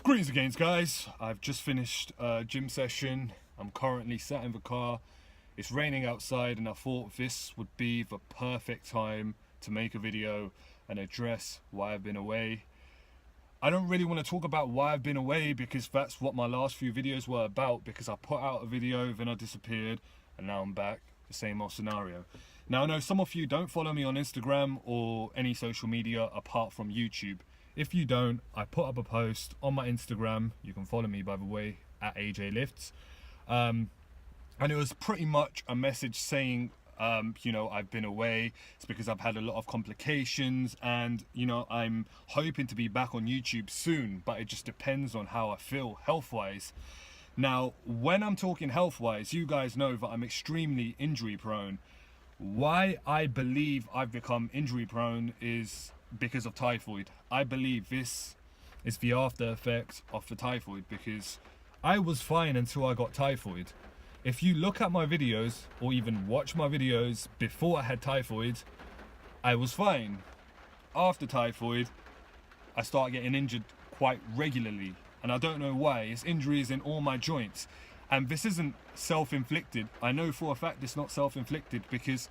Greetings again, guys. I've just finished a gym session. I'm currently sat in the car. It's raining outside and I thought this would be the perfect time to make a video and address why I've been away. I don't really want to talk about why I've been away because that's what my last few videos were about, because I put out a video, then I disappeared, and now I'm back. The same old scenario. Now I know some of you don't follow me on Instagram or any social media apart from YouTube. If you don't, I put up a post on my Instagram. You can follow me, by the way, at AJ Lifts. And it was pretty much a message saying, you know, I've been away. It's because I've had a lot of complications and, you know, I'm hoping to be back on YouTube soon, but it just depends on how I feel health-wise. Now, when I'm talking health-wise, you guys know that I'm extremely injury-prone. Why I believe I've become injury-prone is because of typhoid. I believe this is the after effect of the typhoid, because I was fine until I got typhoid. If you look at my videos or even watch my videos before I had typhoid, I was fine. After typhoid, I started getting injured quite regularly, and I don't know why. It's injuries in all my joints, and this isn't self-inflicted. I know for a fact it's not self-inflicted because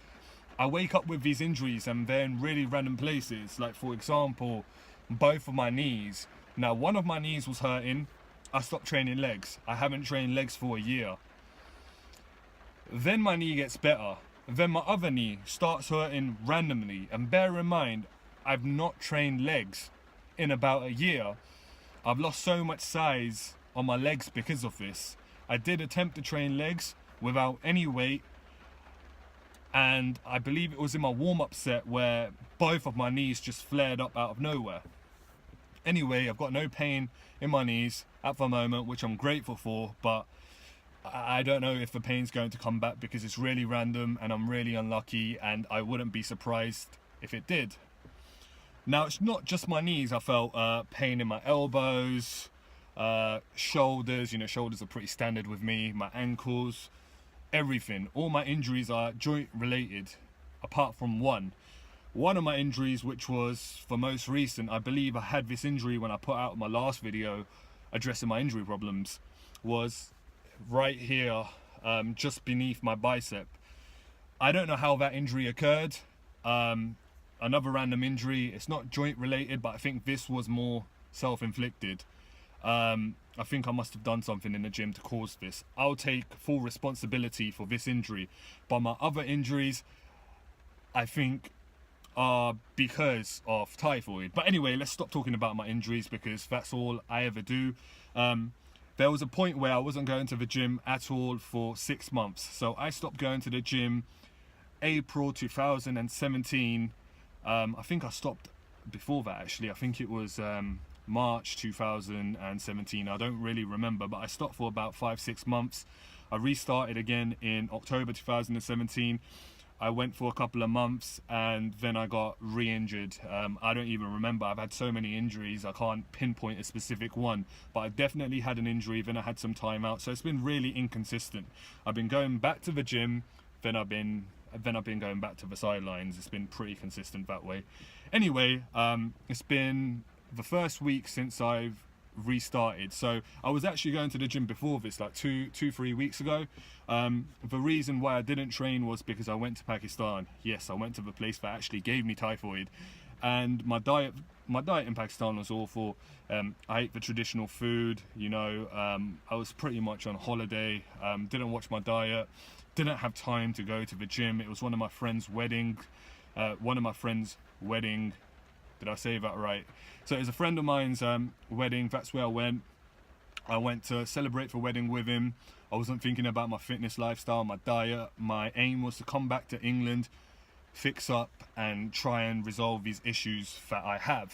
I wake up with these injuries and they're in really random places. Like, for example, both of my knees. Now, one of my knees was hurting. I stopped training legs. I haven't trained legs for a year. Then my knee gets better. Then my other knee starts hurting randomly. And bear in mind, I've not trained legs in about a year. I've lost so much size on my legs because of this. I did attempt to train legs without any weight, and I believe it was in my warm-up set where both of my knees just flared up out of nowhere. Anyway, I've got no pain in my knees at the moment, which I'm grateful for, but I don't know if the pain's going to come back because it's really random and I'm really unlucky, and I wouldn't be surprised if it did. Now, it's not just my knees. I felt pain in my elbows, shoulders. You know, shoulders are pretty standard with me. My ankles, everything. All my injuries are joint related, apart from one of my injuries, which was the most recent. I believe I had this injury when I put out my last video addressing my injury problems, was right here, just beneath my bicep. I don't know how that injury occurred. Another random injury. It's not joint related, but I think this was more self-inflicted. I think I must have done something in the gym to cause this. I'll take full responsibility for this injury, but my other injuries, I think, are because of typhoid. But anyway, let's stop talking about my injuries because that's all I ever do. There was a point where I wasn't going to the gym at all for 6 months. So I stopped going to the gym April 2017. I think I stopped before that, actually. I think it was March 2017. I don't really remember, but I stopped for about 5-6 months. I restarted again in October 2017. I went for a couple of months and then I got re-injured. I don't even remember. I've had so many injuries, I can't pinpoint a specific one, but I definitely had an injury, then I had some time out. So it's been really inconsistent. I've been going back to the gym, then I've been going back to the sidelines. It's been pretty consistent that way. Anyway, it's been the first week since I've restarted. So I was actually going to the gym before this, like 3 weeks ago. The reason why I didn't train was because I went to Pakistan. Yes, I went to the place that actually gave me typhoid, and my diet in Pakistan was awful. I ate the traditional food, you know. I was pretty much on holiday, didn't watch my diet, didn't have time to go to the gym. It was one of my friend's wedding. Did I say that right? So it was a friend of mine's wedding. That's where I went. I went to celebrate the wedding with him. I wasn't thinking about my fitness lifestyle, my diet. My aim was to come back to England, fix up and try and resolve these issues that I have,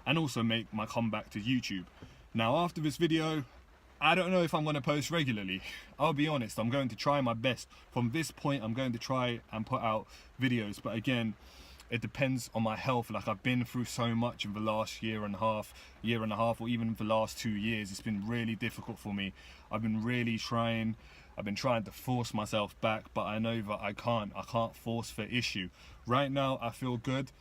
and also make my comeback to YouTube. Now, after this video, I don't know if I'm going to post regularly. I'll be honest, I'm going to try my best. From this point, I'm going to try and put out videos, but again, it depends on my health. Like, I've been through so much in the last year and a half, or even the last 2 years. It's been really difficult for me. I've been trying to force myself back, but I know that I can't force the issue. Right now, I feel good.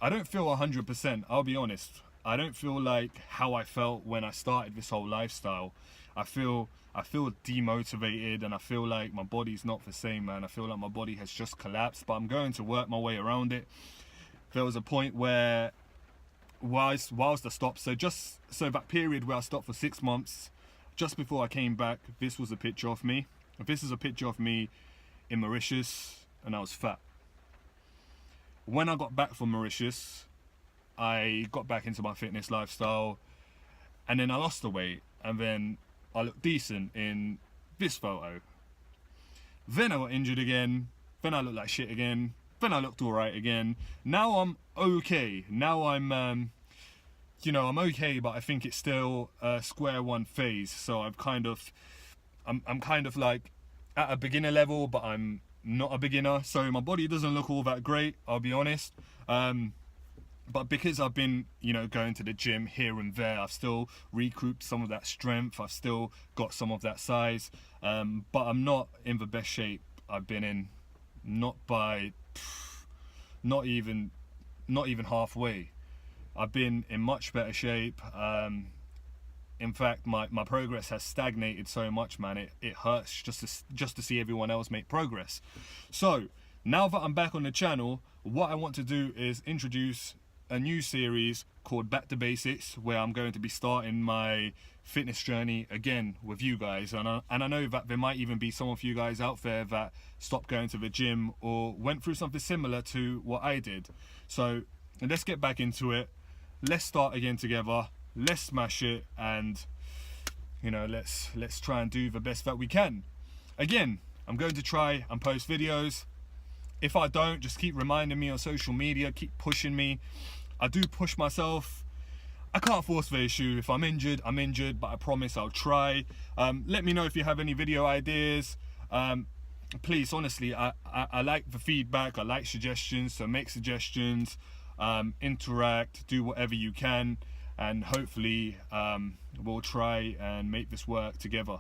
I don't feel 100%, I'll be honest. I don't feel like how I felt when I started this whole lifestyle. I feel demotivated, and I feel like my body's not the same, man. I feel like my body has just collapsed, but I'm going to work my way around it. There was a point where whilst I stopped, so that period where I stopped for 6 months, just before I came back, this was a picture of me. This is a picture of me in Mauritius, and I was fat. When I got back from Mauritius, I got back into my fitness lifestyle, and then I lost the weight, and then I looked decent in this photo. Then I got injured again, then I looked like shit again, then I looked alright again. Now I'm okay. Now I'm, you know, I'm okay, but I think it's still a square one phase. So I'm kind of like at a beginner level, but I'm not a beginner. So my body doesn't look all that great, I'll be honest. But because I've been, you know, going to the gym here and there, I've still recouped some of that strength. I've still got some of that size, but I'm not in the best shape I've been in. Not even halfway. I've been in much better shape. In fact, my progress has stagnated so much, man. It hurts just to see everyone else make progress. So now that I'm back on the channel, what I want to do is introduce a new series called Back to Basics, where I'm going to be starting my fitness journey again with you guys. And I know that there might even be some of you guys out there that stopped going to the gym or went through something similar to what I did. So let's get back into it. Let's start again together. Let's smash it, and you know, let's try and do the best that we can. Again, I'm going to try and post videos. If I don't, just keep reminding me on social media, keep pushing me. I do push myself. I can't force the issue. If I'm injured, I'm injured, but I promise I'll try. Let me know if you have any video ideas. Please, honestly, I like the feedback. I like suggestions, so make suggestions, interact, do whatever you can, and hopefully we'll try and make this work together.